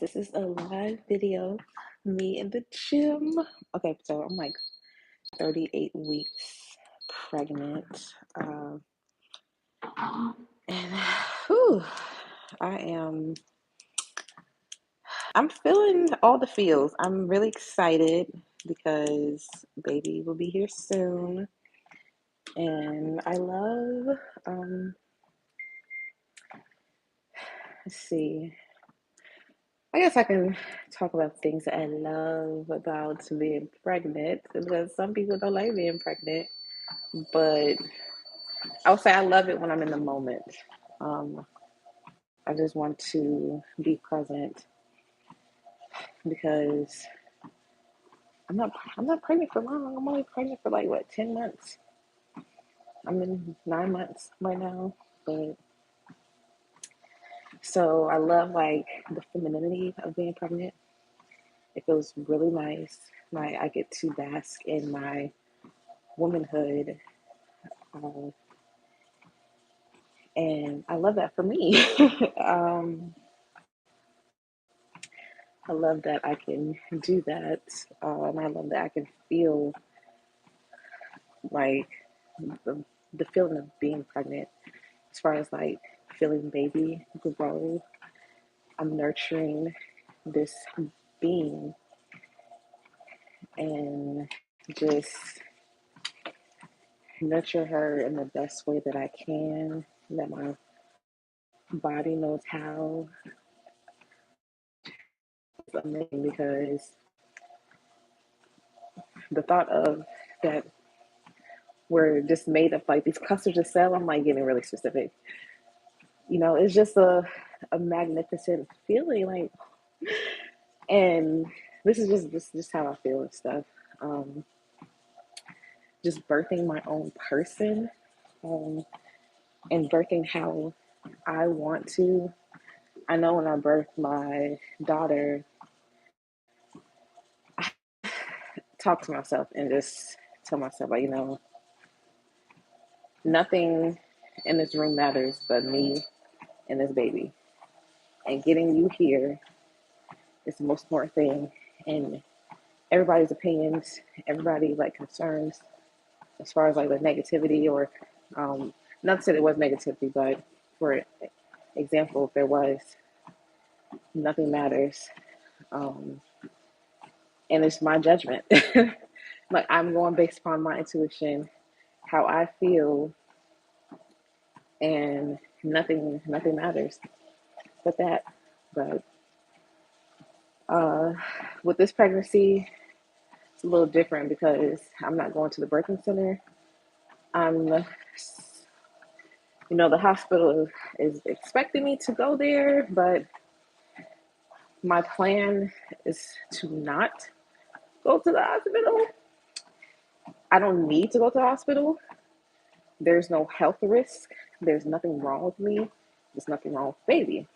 This is a live video. Me in the gym. Okay, so I'm like 38 weeks pregnant. And whew, I am, I'm feeling all the feels. I'm really excited because baby will be here soon. And I love, let's see, I guess I can talk about things that I love about being pregnant because some people don't like being pregnant, but I would say I love it when I'm in the moment. Um, I just want to be present because I'm not pregnant for long. I'm only pregnant for like what 10 months. I'm in 9 months right now, but so I love like the femininity of being pregnant. It feels really nice. I get to bask in my womanhood, uh, and I love that for me. um, I love that I can do that, and I love that I can feel like the, the feeling of being pregnant, as far as like feeling baby grow. I'm nurturing this being and just nurture her in the best way that I can, that my body knows how. It's amazing because the thought of that we're just made of like these clusters of cells, I'm like getting really specific. It's just a magnificent feeling, like, and this is just how I feel and stuff. Um, just birthing my own person, um, and birthing how I want to. I know when I birthed my daughter, I talk to myself and just tell myself, like, nothing in this room matters but me and this baby. And getting you here is the most important thing. And everybody's opinions, everybody like concerns, as far as like the negativity or not to say there was negativity, but for example, if there was, nothing matters. Um, and it's my judgment. Like I'm going based upon my intuition, how I feel, and nothing matters but that. But uh, with this pregnancy, it's a little different because I'm not going to the birthing center. I'm the hospital is expecting me to go there, but my plan is to not go to the hospital. I don't need to go to the hospital. There's no health risk. There's nothing wrong with me. There's nothing wrong with baby.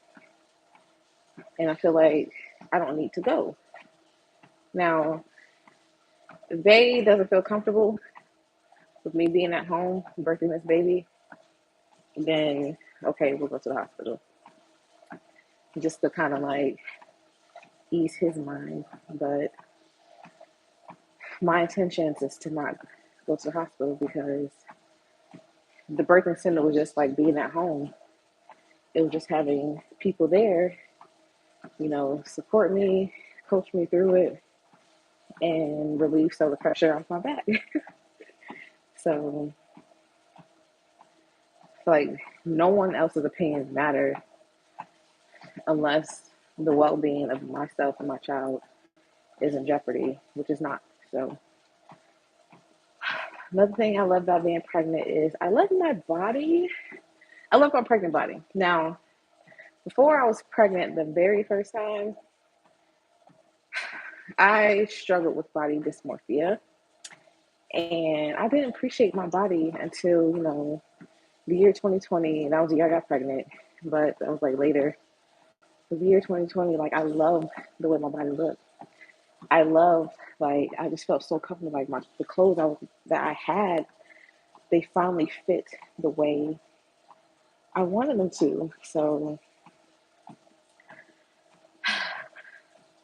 And I feel like I don't need to go. Now, if they doesn't feel comfortable with me being at home birthing this baby, then okay, we'll go to the hospital. Just to kind of like ease his mind. But my intentions is to not go to the hospital because the birthing center was just like being at home. It was just having people there, support me, coach me through it, and relieve some of the pressure off my back. So, like, no one else's opinions matter unless the well being of myself and my child is in jeopardy, which is not. So, another thing I love about being pregnant is I love my body. I love my pregnant body. Now, before I was pregnant the very first time, I struggled with body dysmorphia. And I didn't appreciate my body until, the year 2020. And that was the year I got pregnant. But that was like later. The year 2020, like I loved the way my body looked. I loved, like, I just felt so comfortable. Like the clothes that I had, they finally fit the way I wanted them to. So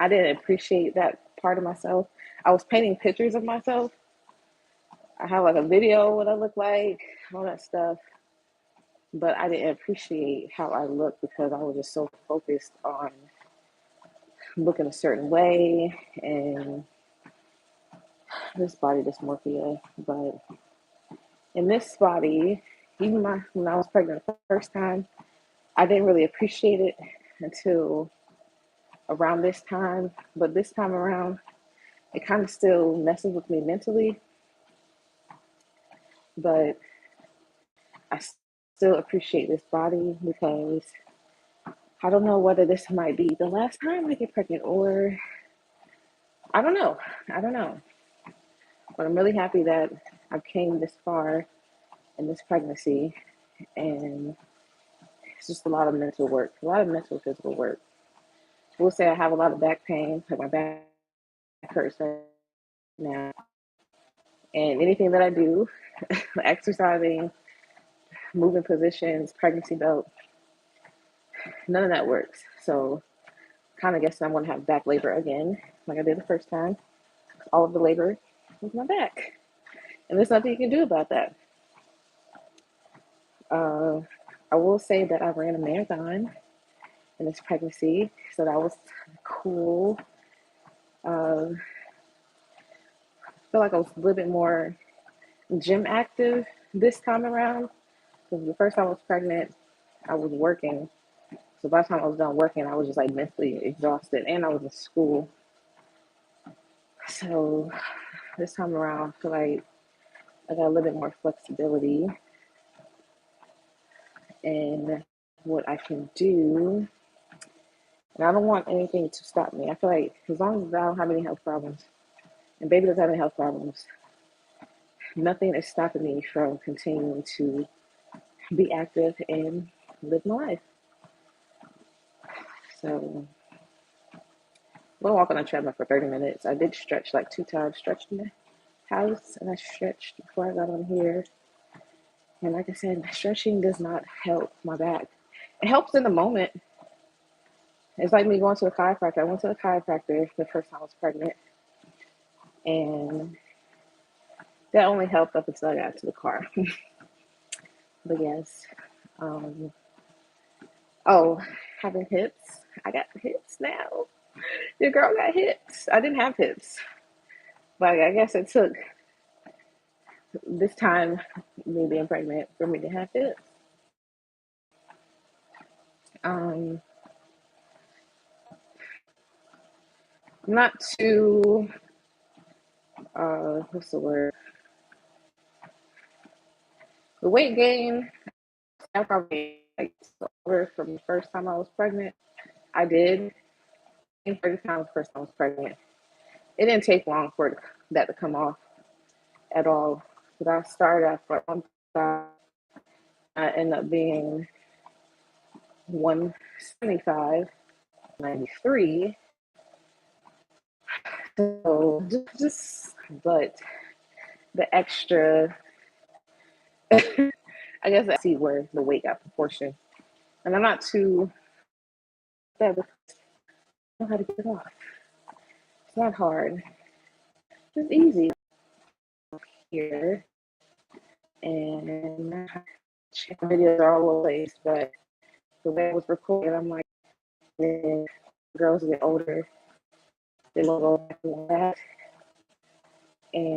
I didn't appreciate that part of myself. I was painting pictures of myself. I have like a video of what I look like, all that stuff, but I didn't appreciate how I looked because I was just so focused on looking a certain way and this body dysmorphia. But in this body, even when I was pregnant the first time, I didn't really appreciate it until around this time. But this time around, it kind of still messes with me mentally, but I still appreciate this body because I don't know whether this might be the last time I get pregnant or I don't know. I don't know. But I'm really happy that I've came this far in this pregnancy, and it's just a lot of mental work, a lot of mental physical work. I will say I have a lot of back pain, like my back hurts right now. And anything that I do, exercising, moving positions, pregnancy belt, none of that works. So kind of guess I'm going to have back labor again, like I did the first time. All of the labor was my back. And there's nothing you can do about that. Uh, I will say that I ran a marathon in this pregnancy, so that was cool. I feel like I was a little bit more gym active this time around. Because the first time I was pregnant, I was working. So by the time I was done working, I was just like mentally exhausted, and I was in school. So this time around, I feel like I got a little bit more flexibility in what I can do. And I don't want anything to stop me. I feel like as long as I don't have any health problems and baby doesn't have any health problems, nothing is stopping me from continuing to be active and live my life. So I'm gonna walk on a treadmill for 30 minutes. I did stretch like 2 times, stretched in the house, and I stretched before I got on here. And like I said, stretching does not help my back. It helps in the moment. It's like me going to a chiropractor. I went to a chiropractor the first time I was pregnant, and that only helped up until I got to the car. But yes, um, oh, having hips. I got hips now. Your girl got hips. I didn't have hips, but I guess it took this time, me being pregnant, for me to have hips. Um, not too. What's the word? The weight gain. I probably like over from the first time I was pregnant. I did 30 pounds the first time I was pregnant. It didn't take long for that to come off at all. But I started off at 135. I ended up being 175, 93. So but the extra, I guess I see where the weight got proportion. And I'm not too bad because I know how to get it off. It's not hard. It's easy here. And check videos are all over the place, but the way it was recorded, I'm like, when girls get older, they will go back and that. And